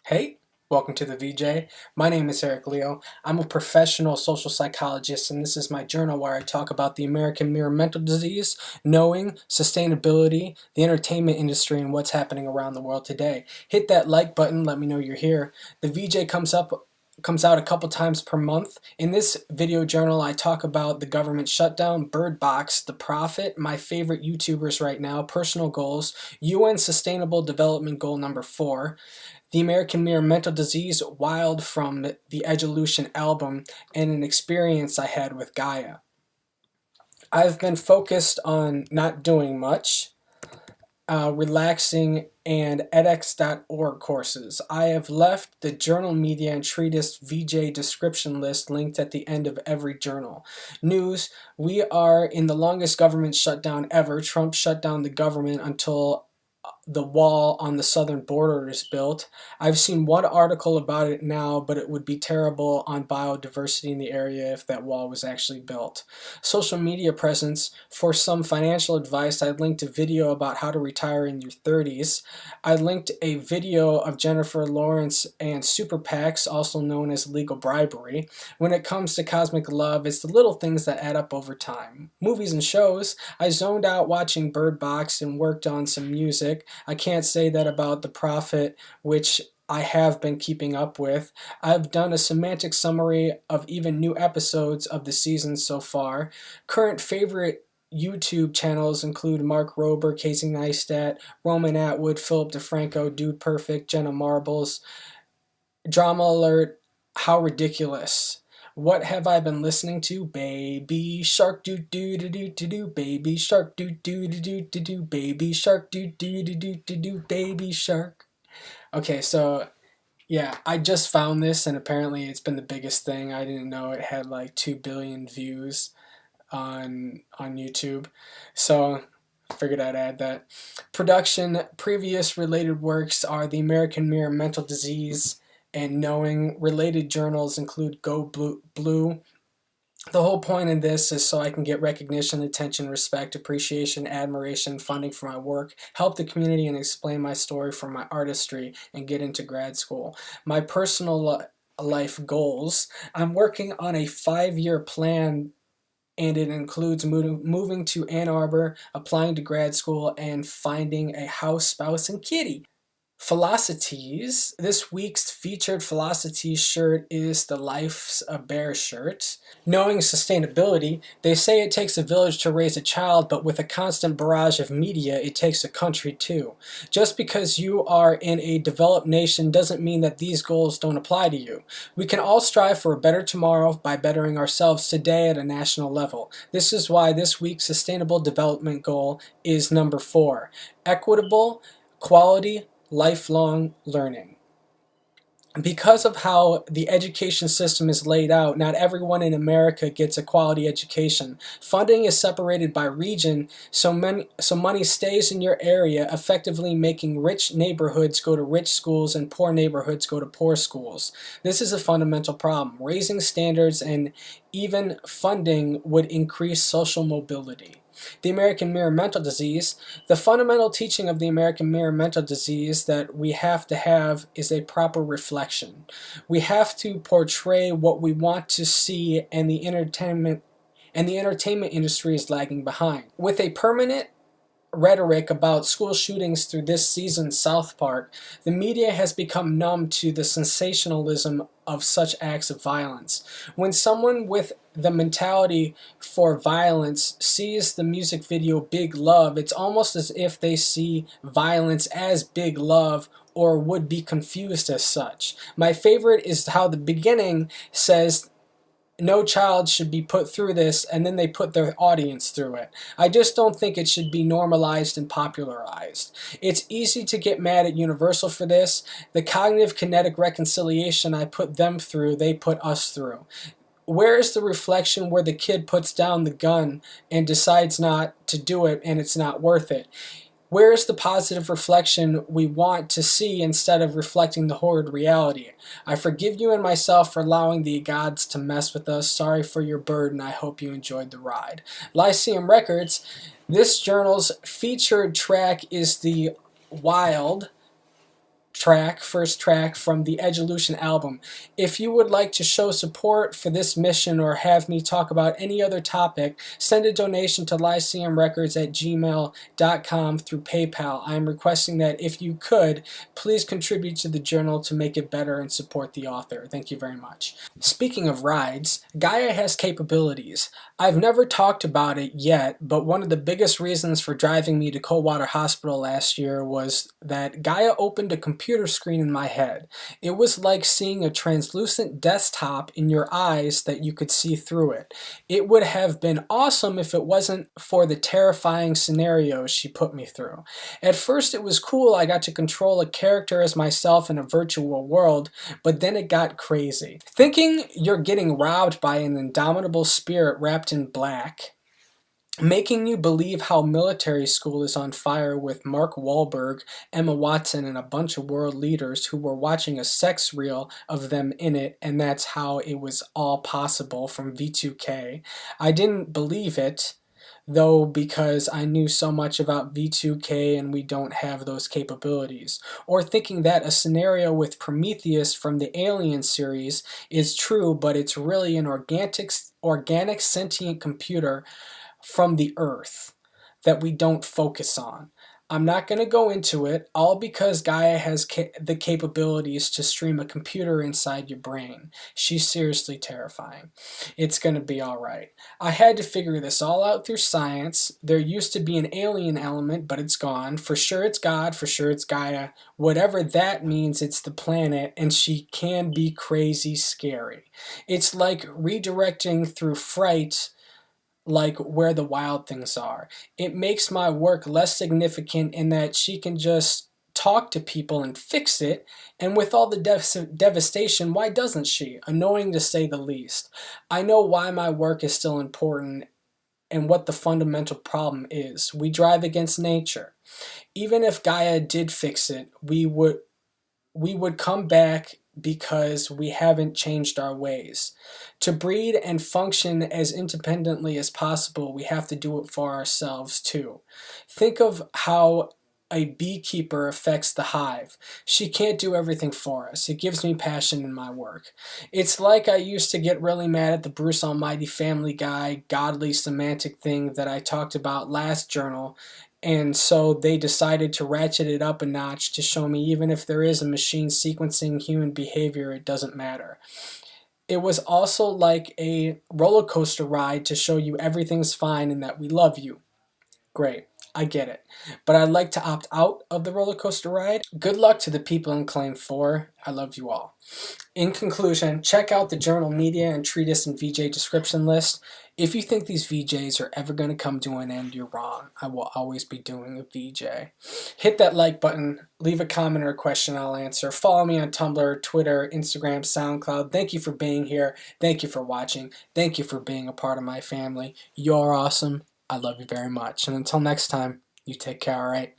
Hey, welcome to the VJ. My name is Eric Leo. I'm a professional social psychologist, and this is my journal where I talk about the American Mirror mental disease, knowing, sustainability, the entertainment industry, and what's happening around the world today. Hit that like button, let me know you're here. The VJ comes out a couple times per month. In this video journal, I talk about the government shutdown, Bird Box, The Prophet, my favorite YouTubers right now, personal goals, UN Sustainable Development Goal number 4, the American Mirror mental disease, Wild from the Edgelution album, and an experience I had with Gaia. I've been focused on not doing much, relaxing, and edX.org courses. I have left the journal media and treatise VJ description list linked at the end of every journal. News: we are in the longest government shutdown ever. Trump shut down the government until the wall on the southern border is built. I've seen one article about it now, but it would be terrible on biodiversity in the area if that wall was actually built. Social media presence: for some financial advice, I linked a video about how to retire in your 30s. I linked a video of Jennifer Lawrence and super PACs, also known as legal bribery. When it comes to cosmic love, it's the little things that add up over time. Movies and shows: I zoned out watching Bird Box and worked on some music. I can't say that about The Prophet, which I have been keeping up with. I've done a semantic summary of even new episodes of the season so far. Current favorite YouTube channels include Mark Rober, Casey Neistat, Roman Atwood, Philip DeFranco, Dude Perfect, Jenna Marbles, Drama Alert, How Ridiculous. What have I been listening to? Baby Shark doo doo doo doo doo doo, Baby Shark doo doo doo doo doo doo, Baby Shark doo doo doo doo doo doo, Baby Shark. Okay, so yeah, I just found this and apparently it's been the biggest thing. I didn't know it had like 2 billion views on YouTube. So figured I'd add that. Production: previous related works are The American Mirror mental disease and Knowing. Related journals include Go Blue. The whole point in this is so I can get recognition, attention, respect, appreciation, admiration, funding for my work, help the community, and explain my story from my artistry and get into grad school. My personal life goals: I'm working on a 5-year plan, and it includes moving to Ann Arbor, applying to grad school, and finding a house, spouse, and kitty. Philosophies: this week's featured Philosophy shirt is the Life's a Bear shirt. Knowing sustainability: they say it takes a village to raise a child, but with a constant barrage of media, it takes a country too. Just because you are in a developed nation doesn't mean that these goals don't apply to you. We can all strive for a better tomorrow by bettering ourselves today at a national level. This is why this week's Sustainable Development Goal is number 4, equitable, quality, lifelong learning. Because of how the education system is laid out, not everyone in America gets a quality education. Funding is separated by region, so money stays in your area, effectively making rich neighborhoods go to rich schools and poor neighborhoods go to poor schools. This is a fundamental problem. Raising standards and even funding would increase social mobility. The American Mirror mental disease: the fundamental teaching of the American Mirror mental disease that we have to have is a proper reflection. We have to portray what we want to see, and the entertainment industry is lagging behind. With a permanent rhetoric about school shootings through this season's South Park, the media has become numb to the sensationalism of such acts of violence. When someone with the mentality for violence sees the music video Big Love, it's almost as if they see violence as big love or would be confused as such. My favorite is how the beginning says no child should be put through this, and then they put their audience through it. I just don't think it should be normalized and popularized. It's easy to get mad at Universal for this. The cognitive kinetic reconciliation I put them through, they put us through. Where is the reflection where the kid puts down the gun and decides not to do it and it's not worth it? Where is the positive reflection we want to see instead of reflecting the horrid reality? I forgive you and myself for allowing the gods to mess with us. Sorry for your burden. I hope you enjoyed the ride. Lyceum Records: this journal's featured track is the Wild first track from the Edgelution album. If you would like to show support for this mission or have me talk about any other topic, send a donation to lyceumrecords@gmail.com through PayPal. I am requesting that if you could, please contribute to the journal to make it better and support the author. Thank you very much. Speaking of rides, Gaia has capabilities. I've never talked about it yet, but one of the biggest reasons for driving me to Coldwater Hospital last year was that Gaia opened a computer screen in my head. It was like seeing a translucent desktop in your eyes that you could see through it. It would have been awesome if it wasn't for the terrifying scenarios she put me through. At first it was cool, I got to control a character as myself in a virtual world, but then it got crazy. Thinking you're getting robbed by an indomitable spirit wrapped in black, making you believe how military school is on fire with Mark Wahlberg, Emma Watson, and a bunch of world leaders who were watching a sex reel of them in it, and that's how it was all possible from V2K. I didn't believe it, though, because I knew so much about V2K and we don't have those capabilities. Or thinking that a scenario with Prometheus from the Alien series is true, but it's really an organic sentient computer from the Earth that we don't focus on. I'm not going to go into it, all because Gaia has the capabilities to stream a computer inside your brain. She's seriously terrifying. It's going to be alright. I had to figure this all out through science. There used to be an alien element, but it's gone. For sure it's God, for sure it's Gaia. Whatever that means, it's the planet, and she can be crazy scary. It's like redirecting through fright, like where the wild things are. It makes my work less significant in that she can just talk to people and fix it, and with all the devastation, why doesn't she? Annoying to say the least. I know why my work is still important and what the fundamental problem is. We drive against nature. Even if Gaia did fix it, we would come back because we haven't changed our ways. To breed and function as independently as possible, we have to do it for ourselves too. Think of how a beekeeper affects the hive. She can't do everything for us. It gives me passion in my work. It's like I used to get really mad at the Bruce Almighty Family Guy godly semantic thing that I talked about last journal, and so they decided to ratchet it up a notch to show me even if there is a machine sequencing human behavior, it doesn't matter. It was also like a roller coaster ride to show you everything's fine and that we love you. Great, I get it. But I'd like to opt out of the roller coaster ride. Good luck to the people in Claim 4. I love you all. In conclusion, check out the journal media and treatise and VJ description list. If you think these VJs are ever going to come to an end, you're wrong. I will always be doing a VJ. Hit that like button, leave a comment or a question, I'll answer. Follow me on Tumblr, Twitter, Instagram, SoundCloud. Thank you for being here. Thank you for watching. Thank you for being a part of my family. You're awesome. I love you very much. And until next time, you take care, alright?